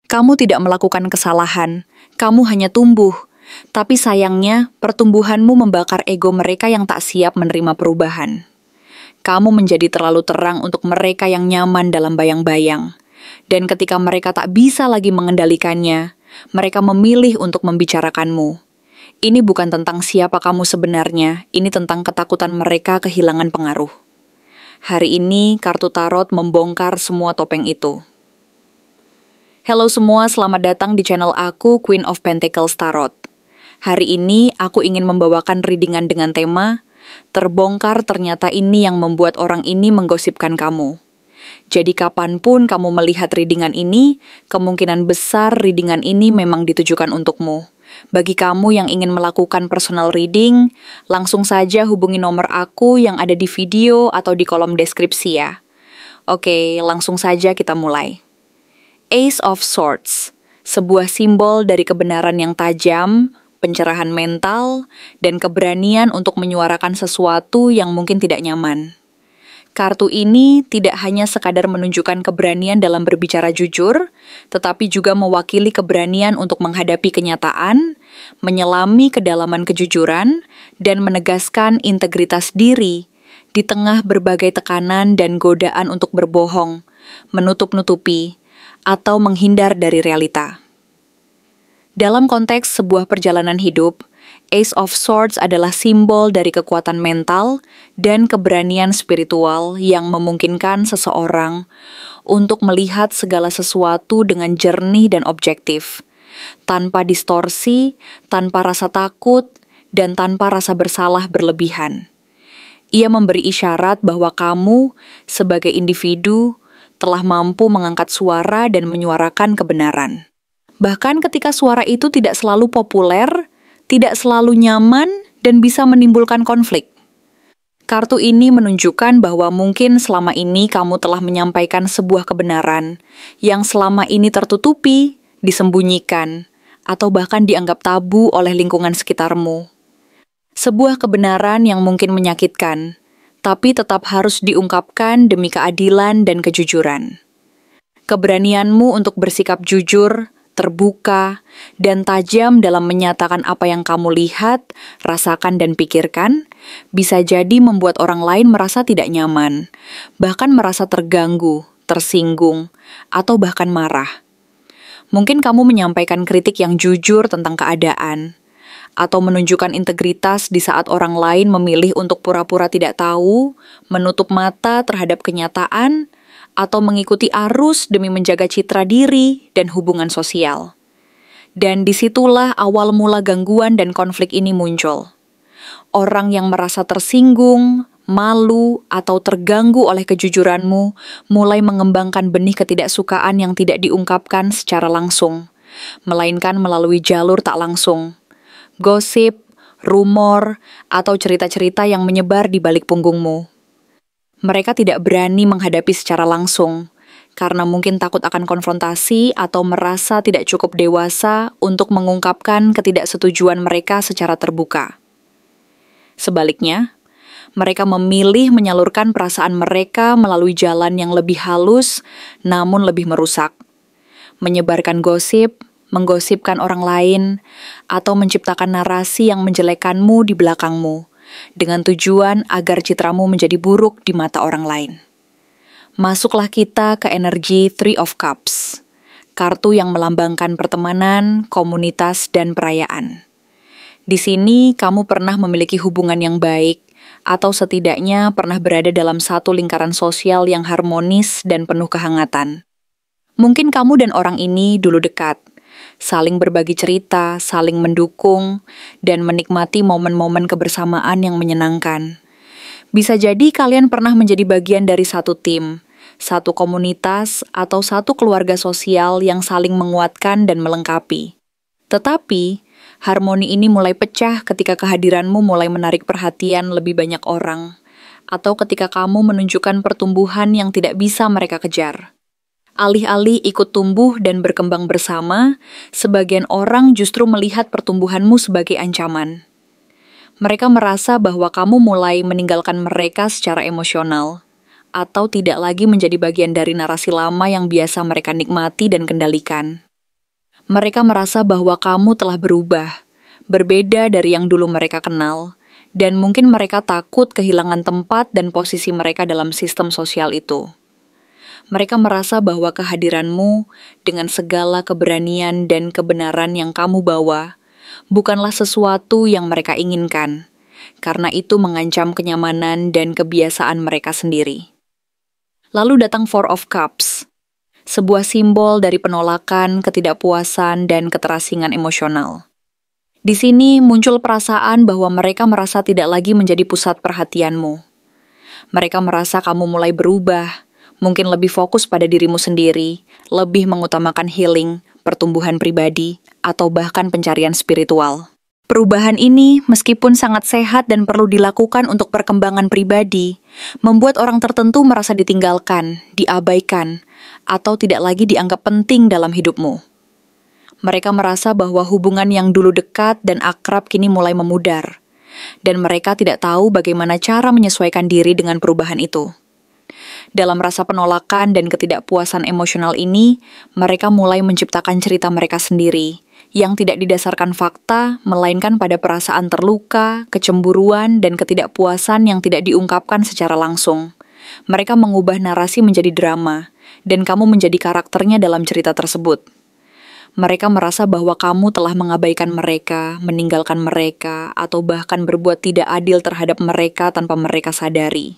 Kamu tidak melakukan kesalahan, kamu hanya tumbuh. Tapi sayangnya, pertumbuhanmu membakar ego mereka yang tak siap menerima perubahan. Kamu menjadi terlalu terang untuk mereka yang nyaman dalam bayang-bayang. Dan ketika mereka tak bisa lagi mengendalikannya, mereka memilih untuk membicarakanmu. Ini bukan tentang siapa kamu sebenarnya, ini tentang ketakutan mereka kehilangan pengaruh. Hari ini, kartu tarot membongkar semua topeng itu. Halo semua, selamat datang di channel aku, Queen of Pentacles Tarot. Hari ini, aku ingin membawakan readingan dengan tema, terbongkar ternyata ini yang membuat orang ini menggosipkan kamu. Jadi kapanpun kamu melihat readingan ini, kemungkinan besar readingan ini memang ditujukan untukmu. Bagi kamu yang ingin melakukan personal reading, langsung saja hubungi nomor aku yang ada di video atau di kolom deskripsi ya. Oke, langsung saja kita mulai. Ace of Swords, sebuah simbol dari kebenaran yang tajam, pencerahan mental, dan keberanian untuk menyuarakan sesuatu yang mungkin tidak nyaman. Kartu ini tidak hanya sekadar menunjukkan keberanian dalam berbicara jujur, tetapi juga mewakili keberanian untuk menghadapi kenyataan, menyelami kedalaman kejujuran, dan menegaskan integritas diri di tengah berbagai tekanan dan godaan untuk berbohong, menutup-nutupi, atau menghindar dari realita. Dalam konteks sebuah perjalanan hidup, Ace of Swords adalah simbol dari kekuatan mental dan keberanian spiritual yang memungkinkan seseorang untuk melihat segala sesuatu dengan jernih dan objektif, tanpa distorsi, tanpa rasa takut, dan tanpa rasa bersalah berlebihan. Ia memberi isyarat bahwa kamu, sebagai individu, telah mampu mengangkat suara dan menyuarakan kebenaran. Bahkan ketika suara itu tidak selalu populer, tidak selalu nyaman, dan bisa menimbulkan konflik. Kartu ini menunjukkan bahwa mungkin selama ini kamu telah menyampaikan sebuah kebenaran yang selama ini tertutupi, disembunyikan, atau bahkan dianggap tabu oleh lingkungan sekitarmu. Sebuah kebenaran yang mungkin menyakitkan, tapi tetap harus diungkapkan demi keadilan dan kejujuran. Keberanianmu untuk bersikap jujur, terbuka, dan tajam dalam menyatakan apa yang kamu lihat, rasakan, dan pikirkan, bisa jadi membuat orang lain merasa tidak nyaman, bahkan merasa terganggu, tersinggung, atau bahkan marah. Mungkin kamu menyampaikan kritik yang jujur tentang keadaan, atau menunjukkan integritas di saat orang lain memilih untuk pura-pura tidak tahu, menutup mata terhadap kenyataan, atau mengikuti arus demi menjaga citra diri dan hubungan sosial. Dan disitulah awal mula gangguan dan konflik ini muncul. Orang yang merasa tersinggung, malu, atau terganggu oleh kejujuranmu mulai mengembangkan benih ketidaksukaan yang tidak diungkapkan secara langsung, melainkan melalui jalur tak langsung. Gosip, rumor, atau cerita-cerita yang menyebar di balik punggungmu. Mereka tidak berani menghadapi secara langsung, karena mungkin takut akan konfrontasi atau merasa tidak cukup dewasa untuk mengungkapkan ketidaksetujuan mereka secara terbuka. Sebaliknya, mereka memilih menyalurkan perasaan mereka melalui jalan yang lebih halus, namun lebih merusak. Menyebarkan gosip, menggosipkan orang lain, atau menciptakan narasi yang menjelekkanmu di belakangmu, dengan tujuan agar citramu menjadi buruk di mata orang lain. Masuklah kita ke energi Three of Cups, kartu yang melambangkan pertemanan, komunitas, dan perayaan. Di sini, kamu pernah memiliki hubungan yang baik, atau setidaknya pernah berada dalam satu lingkaran sosial yang harmonis dan penuh kehangatan. Mungkin kamu dan orang ini dulu dekat, saling berbagi cerita, saling mendukung, dan menikmati momen-momen kebersamaan yang menyenangkan. Bisa jadi kalian pernah menjadi bagian dari satu tim, satu komunitas, atau satu keluarga sosial yang saling menguatkan dan melengkapi. Tetapi, harmoni ini mulai pecah ketika kehadiranmu mulai menarik perhatian lebih banyak orang, atau ketika kamu menunjukkan pertumbuhan yang tidak bisa mereka kejar. Alih-alih ikut tumbuh dan berkembang bersama, sebagian orang justru melihat pertumbuhanmu sebagai ancaman. Mereka merasa bahwa kamu mulai meninggalkan mereka secara emosional, atau tidak lagi menjadi bagian dari narasi lama yang biasa mereka nikmati dan kendalikan. Mereka merasa bahwa kamu telah berubah, berbeda dari yang dulu mereka kenal, dan mungkin mereka takut kehilangan tempat dan posisi mereka dalam sistem sosial itu. Mereka merasa bahwa kehadiranmu dengan segala keberanian dan kebenaran yang kamu bawa bukanlah sesuatu yang mereka inginkan, karena itu mengancam kenyamanan dan kebiasaan mereka sendiri. Lalu datang Four of Cups, sebuah simbol dari penolakan, ketidakpuasan, dan keterasingan emosional. Di sini muncul perasaan bahwa mereka merasa tidak lagi menjadi pusat perhatianmu. Mereka merasa kamu mulai berubah, mungkin lebih fokus pada dirimu sendiri, lebih mengutamakan healing, pertumbuhan pribadi, atau bahkan pencarian spiritual. Perubahan ini, meskipun sangat sehat dan perlu dilakukan untuk perkembangan pribadi, membuat orang tertentu merasa ditinggalkan, diabaikan, atau tidak lagi dianggap penting dalam hidupmu. Mereka merasa bahwa hubungan yang dulu dekat dan akrab kini mulai memudar, dan mereka tidak tahu bagaimana cara menyesuaikan diri dengan perubahan itu. Dalam rasa penolakan dan ketidakpuasan emosional ini, mereka mulai menciptakan cerita mereka sendiri, yang tidak didasarkan fakta, melainkan pada perasaan terluka, kecemburuan, dan ketidakpuasan yang tidak diungkapkan secara langsung. Mereka mengubah narasi menjadi drama, dan kamu menjadi karakternya dalam cerita tersebut. Mereka merasa bahwa kamu telah mengabaikan mereka, meninggalkan mereka, atau bahkan berbuat tidak adil terhadap mereka tanpa mereka sadari.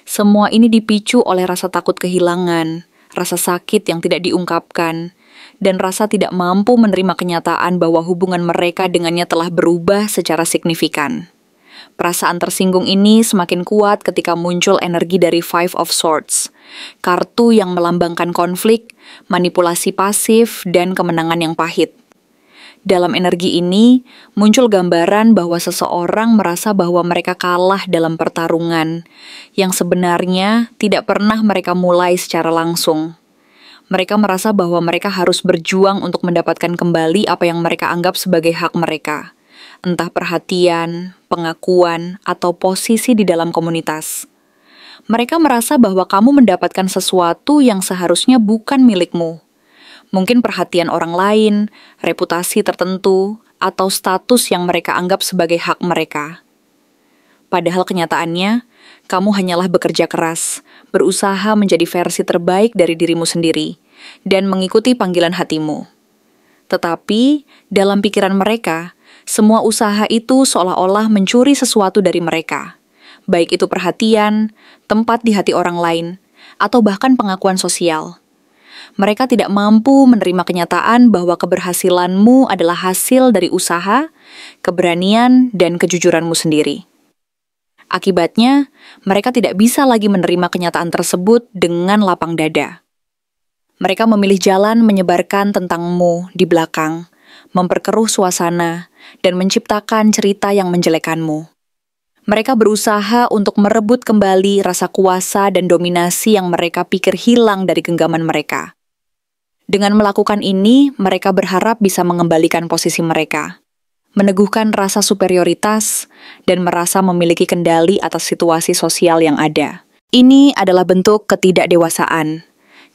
Semua ini dipicu oleh rasa takut kehilangan, rasa sakit yang tidak diungkapkan, dan rasa tidak mampu menerima kenyataan bahwa hubungan mereka dengannya telah berubah secara signifikan. Perasaan tersinggung ini semakin kuat ketika muncul energi dari Five of Swords, kartu yang melambangkan konflik, manipulasi pasif, dan kemenangan yang pahit. Dalam energi ini, muncul gambaran bahwa seseorang merasa bahwa mereka kalah dalam pertarungan, yang sebenarnya tidak pernah mereka mulai secara langsung. Mereka merasa bahwa mereka harus berjuang untuk mendapatkan kembali apa yang mereka anggap sebagai hak mereka, entah perhatian, pengakuan, atau posisi di dalam komunitas. Mereka merasa bahwa kamu mendapatkan sesuatu yang seharusnya bukan milikmu. Mungkin perhatian orang lain, reputasi tertentu, atau status yang mereka anggap sebagai hak mereka. Padahal kenyataannya, kamu hanyalah bekerja keras, berusaha menjadi versi terbaik dari dirimu sendiri, dan mengikuti panggilan hatimu. Tetapi, dalam pikiran mereka, semua usaha itu seolah-olah mencuri sesuatu dari mereka, baik itu perhatian, tempat di hati orang lain, atau bahkan pengakuan sosial. Mereka tidak mampu menerima kenyataan bahwa keberhasilanmu adalah hasil dari usaha, keberanian, dan kejujuranmu sendiri. Akibatnya, mereka tidak bisa lagi menerima kenyataan tersebut dengan lapang dada. Mereka memilih jalan menyebarkan tentangmu di belakang, memperkeruh suasana, dan menciptakan cerita yang menjelekkanmu. Mereka berusaha untuk merebut kembali rasa kuasa dan dominasi yang mereka pikir hilang dari genggaman mereka. Dengan melakukan ini, mereka berharap bisa mengembalikan posisi mereka, meneguhkan rasa superioritas, dan merasa memiliki kendali atas situasi sosial yang ada. Ini adalah bentuk ketidakdewasaan,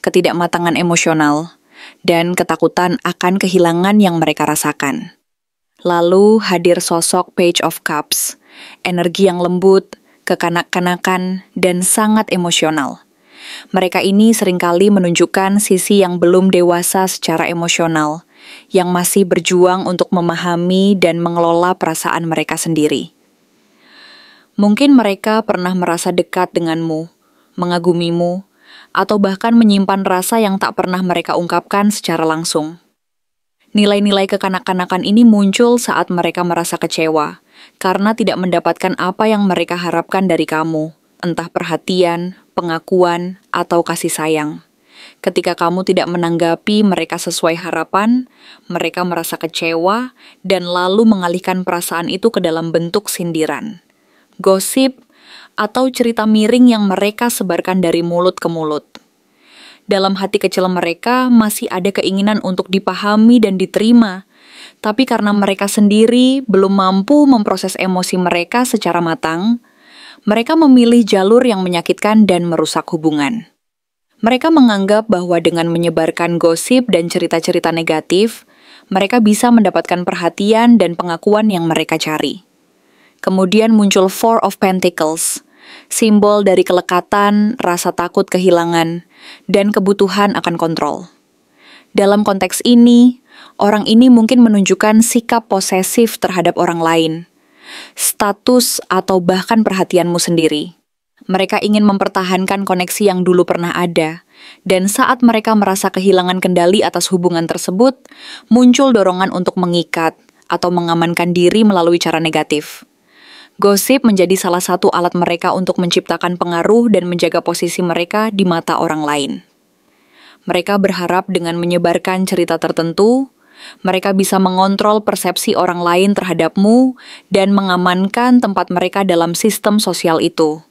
ketidakmatangan emosional, dan ketakutan akan kehilangan yang mereka rasakan. Lalu hadir sosok Page of Cups, energi yang lembut, kekanak-kanakan, dan sangat emosional. Mereka ini seringkali menunjukkan sisi yang belum dewasa secara emosional, yang masih berjuang untuk memahami dan mengelola perasaan mereka sendiri. Mungkin mereka pernah merasa dekat denganmu, mengagumimu, atau bahkan menyimpan rasa yang tak pernah mereka ungkapkan secara langsung. Nilai-nilai kekanak-kanakan ini muncul saat mereka merasa kecewa, karena tidak mendapatkan apa yang mereka harapkan dari kamu, entah perhatian, pengakuan, atau kasih sayang. Ketika kamu tidak menanggapi mereka sesuai harapan, mereka merasa kecewa dan lalu mengalihkan perasaan itu ke dalam bentuk sindiran, gosip, atau cerita miring yang mereka sebarkan dari mulut ke mulut. Dalam hati kecil mereka masih ada keinginan untuk dipahami dan diterima, tapi karena mereka sendiri belum mampu memproses emosi mereka secara matang, mereka memilih jalur yang menyakitkan dan merusak hubungan. Mereka menganggap bahwa dengan menyebarkan gosip dan cerita-cerita negatif, mereka bisa mendapatkan perhatian dan pengakuan yang mereka cari. Kemudian muncul Four of Pentacles, simbol dari kelekatan, rasa takut kehilangan, dan kebutuhan akan kontrol. Dalam konteks ini, orang ini mungkin menunjukkan sikap posesif terhadap orang lain, status atau bahkan perhatianmu sendiri. Mereka ingin mempertahankan koneksi yang dulu pernah ada, dan saat mereka merasa kehilangan kendali atas hubungan tersebut, muncul dorongan untuk mengikat atau mengamankan diri melalui cara negatif. Gosip menjadi salah satu alat mereka untuk menciptakan pengaruh dan menjaga posisi mereka di mata orang lain. Mereka berharap dengan menyebarkan cerita tertentu, mereka bisa mengontrol persepsi orang lain terhadapmu dan mengamankan tempat mereka dalam sistem sosial itu.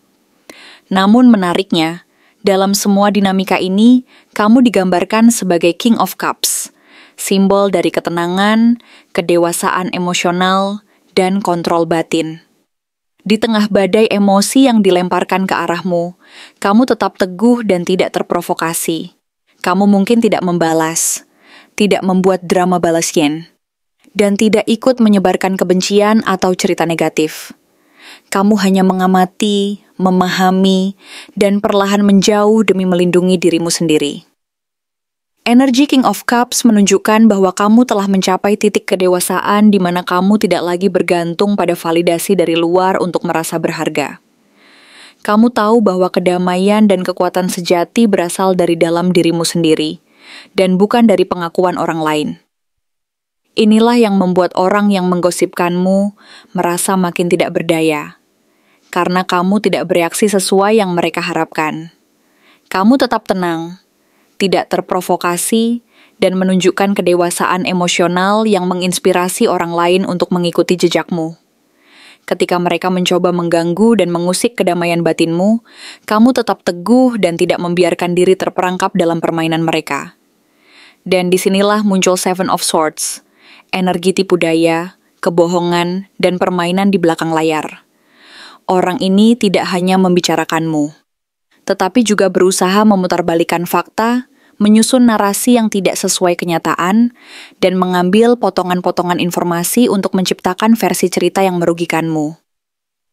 Namun menariknya, dalam semua dinamika ini, kamu digambarkan sebagai King of Cups, simbol dari ketenangan, kedewasaan emosional, dan kontrol batin. Di tengah badai emosi yang dilemparkan ke arahmu, kamu tetap teguh dan tidak terprovokasi. Kamu mungkin tidak membalas, tidak membuat drama balas yen, dan tidak ikut menyebarkan kebencian atau cerita negatif. Kamu hanya mengamati, memahami, dan perlahan menjauh demi melindungi dirimu sendiri. Energi King of Cups menunjukkan bahwa kamu telah mencapai titik kedewasaan di mana kamu tidak lagi bergantung pada validasi dari luar untuk merasa berharga. Kamu tahu bahwa kedamaian dan kekuatan sejati berasal dari dalam dirimu sendiri, dan bukan dari pengakuan orang lain. Inilah yang membuat orang yang menggosipkanmu merasa makin tidak berdaya, karena kamu tidak bereaksi sesuai yang mereka harapkan. Kamu tetap tenang, tidak terprovokasi, dan menunjukkan kedewasaan emosional yang menginspirasi orang lain untuk mengikuti jejakmu. Ketika mereka mencoba mengganggu dan mengusik kedamaian batinmu, kamu tetap teguh dan tidak membiarkan diri terperangkap dalam permainan mereka. Dan disinilah muncul Seven of Swords, energi tipu daya, kebohongan, dan permainan di belakang layar. Orang ini tidak hanya membicarakanmu, tetapi juga berusaha memutarbalikkan fakta, menyusun narasi yang tidak sesuai kenyataan, dan mengambil potongan-potongan informasi untuk menciptakan versi cerita yang merugikanmu.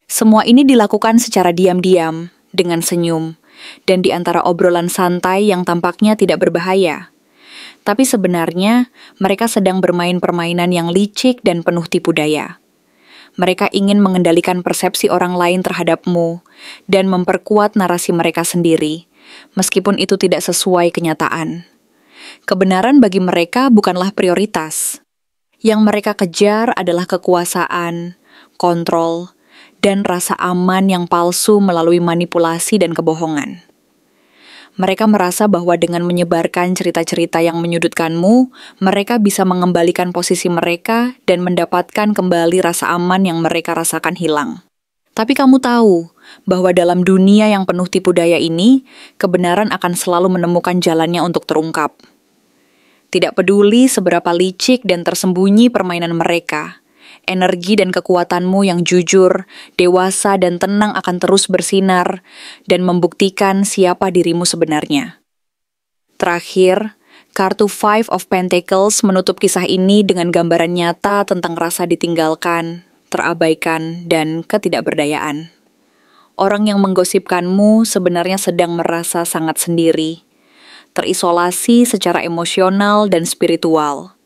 Semua ini dilakukan secara diam-diam, dengan senyum, dan di antara obrolan santai yang tampaknya tidak berbahaya. Tapi sebenarnya, mereka sedang bermain permainan yang licik dan penuh tipu daya. Mereka ingin mengendalikan persepsi orang lain terhadapmu dan memperkuat narasi mereka sendiri, meskipun itu tidak sesuai kenyataan. Kebenaran bagi mereka bukanlah prioritas. Yang mereka kejar adalah kekuasaan, kontrol, dan rasa aman yang palsu melalui manipulasi dan kebohongan. Mereka merasa bahwa dengan menyebarkan cerita-cerita yang menyudutkanmu, mereka bisa mengembalikan posisi mereka dan mendapatkan kembali rasa aman yang mereka rasakan hilang. Tapi kamu tahu bahwa dalam dunia yang penuh tipu daya ini, kebenaran akan selalu menemukan jalannya untuk terungkap. Tidak peduli seberapa licik dan tersembunyi permainan mereka, energi dan kekuatanmu yang jujur, dewasa, dan tenang akan terus bersinar dan membuktikan siapa dirimu sebenarnya. Terakhir, kartu Five of Pentacles menutup kisah ini dengan gambaran nyata tentang rasa ditinggalkan, terabaikan, dan ketidakberdayaan. Orang yang menggosipkanmu sebenarnya sedang merasa sangat sendiri, terisolasi secara emosional dan spiritual.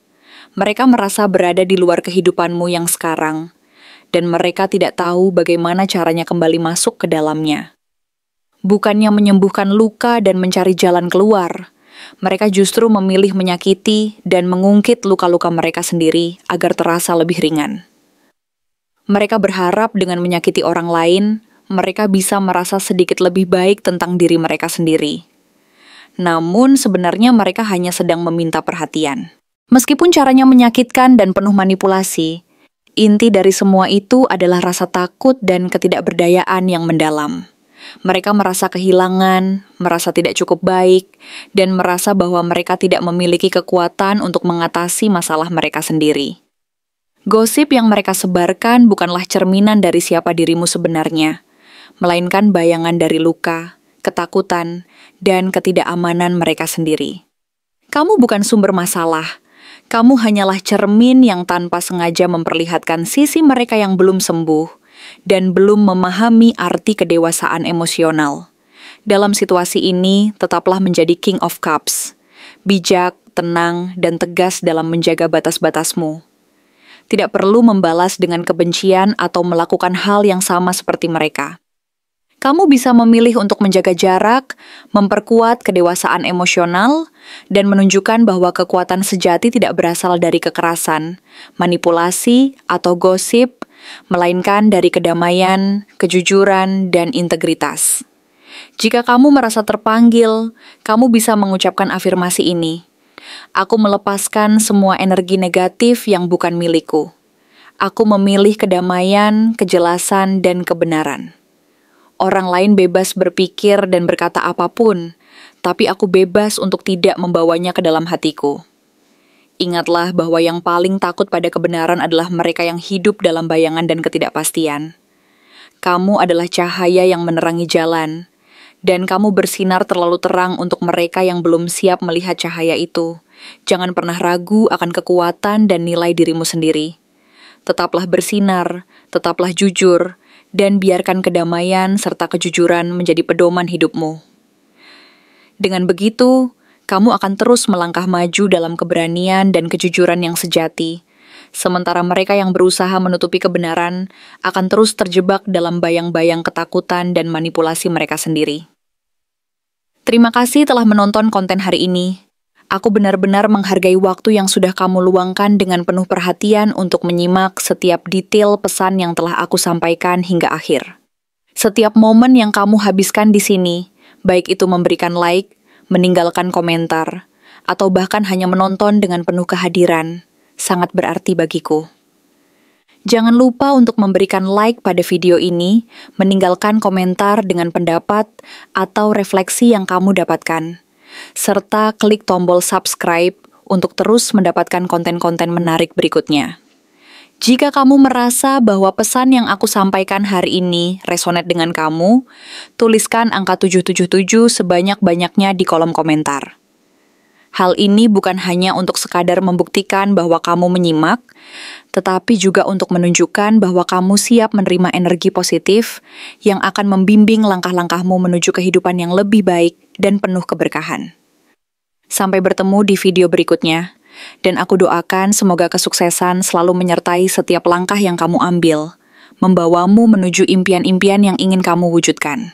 Mereka merasa berada di luar kehidupanmu yang sekarang, dan mereka tidak tahu bagaimana caranya kembali masuk ke dalamnya. Bukannya menyembuhkan luka dan mencari jalan keluar, mereka justru memilih menyakiti dan mengungkit luka-luka mereka sendiri agar terasa lebih ringan. Mereka berharap dengan menyakiti orang lain, mereka bisa merasa sedikit lebih baik tentang diri mereka sendiri. Namun sebenarnya mereka hanya sedang meminta perhatian. Meskipun caranya menyakitkan dan penuh manipulasi, inti dari semua itu adalah rasa takut dan ketidakberdayaan yang mendalam. Mereka merasa kehilangan, merasa tidak cukup baik, dan merasa bahwa mereka tidak memiliki kekuatan untuk mengatasi masalah mereka sendiri. Gosip yang mereka sebarkan bukanlah cerminan dari siapa dirimu sebenarnya, melainkan bayangan dari luka, ketakutan, dan ketidakamanan mereka sendiri. Kamu bukan sumber masalah. Kamu hanyalah cermin yang tanpa sengaja memperlihatkan sisi mereka yang belum sembuh dan belum memahami arti kedewasaan emosional. Dalam situasi ini, tetaplah menjadi King of Cups. Bijak, tenang, dan tegas dalam menjaga batas-batasmu. Tidak perlu membalas dengan kebencian atau melakukan hal yang sama seperti mereka. Kamu bisa memilih untuk menjaga jarak, memperkuat kedewasaan emosional, dan menunjukkan bahwa kekuatan sejati tidak berasal dari kekerasan, manipulasi, atau gosip, melainkan dari kedamaian, kejujuran, dan integritas. Jika kamu merasa terpanggil, kamu bisa mengucapkan afirmasi ini. Aku melepaskan semua energi negatif yang bukan milikku. Aku memilih kedamaian, kejelasan, dan kebenaran. Orang lain bebas berpikir dan berkata apapun, tapi aku bebas untuk tidak membawanya ke dalam hatiku. Ingatlah bahwa yang paling takut pada kebenaran adalah mereka yang hidup dalam bayangan dan ketidakpastian. Kamu adalah cahaya yang menerangi jalan, dan kamu bersinar terlalu terang untuk mereka yang belum siap melihat cahaya itu. Jangan pernah ragu akan kekuatan dan nilai dirimu sendiri. Tetaplah bersinar, tetaplah jujur, dan biarkan kedamaian serta kejujuran menjadi pedoman hidupmu. Dengan begitu, kamu akan terus melangkah maju dalam keberanian dan kejujuran yang sejati, sementara mereka yang berusaha menutupi kebenaran akan terus terjebak dalam bayang-bayang ketakutan dan manipulasi mereka sendiri. Terima kasih telah menonton konten hari ini. Aku benar-benar menghargai waktu yang sudah kamu luangkan dengan penuh perhatian untuk menyimak setiap detail pesan yang telah aku sampaikan hingga akhir. Setiap momen yang kamu habiskan di sini, baik itu memberikan like, meninggalkan komentar, atau bahkan hanya menonton dengan penuh kehadiran, sangat berarti bagiku. Jangan lupa untuk memberikan like pada video ini, meninggalkan komentar dengan pendapat atau refleksi yang kamu dapatkan, serta klik tombol subscribe untuk terus mendapatkan konten-konten menarik berikutnya. Jika kamu merasa bahwa pesan yang aku sampaikan hari ini resonate dengan kamu, tuliskan angka 777 sebanyak-banyaknya di kolom komentar. Hal ini bukan hanya untuk sekadar membuktikan bahwa kamu menyimak, tetapi juga untuk menunjukkan bahwa kamu siap menerima energi positif yang akan membimbing langkah-langkahmu menuju kehidupan yang lebih baik dan penuh keberkahan. Sampai bertemu di video berikutnya, dan aku doakan semoga kesuksesan selalu menyertai setiap langkah yang kamu ambil, membawamu menuju impian-impian yang ingin kamu wujudkan.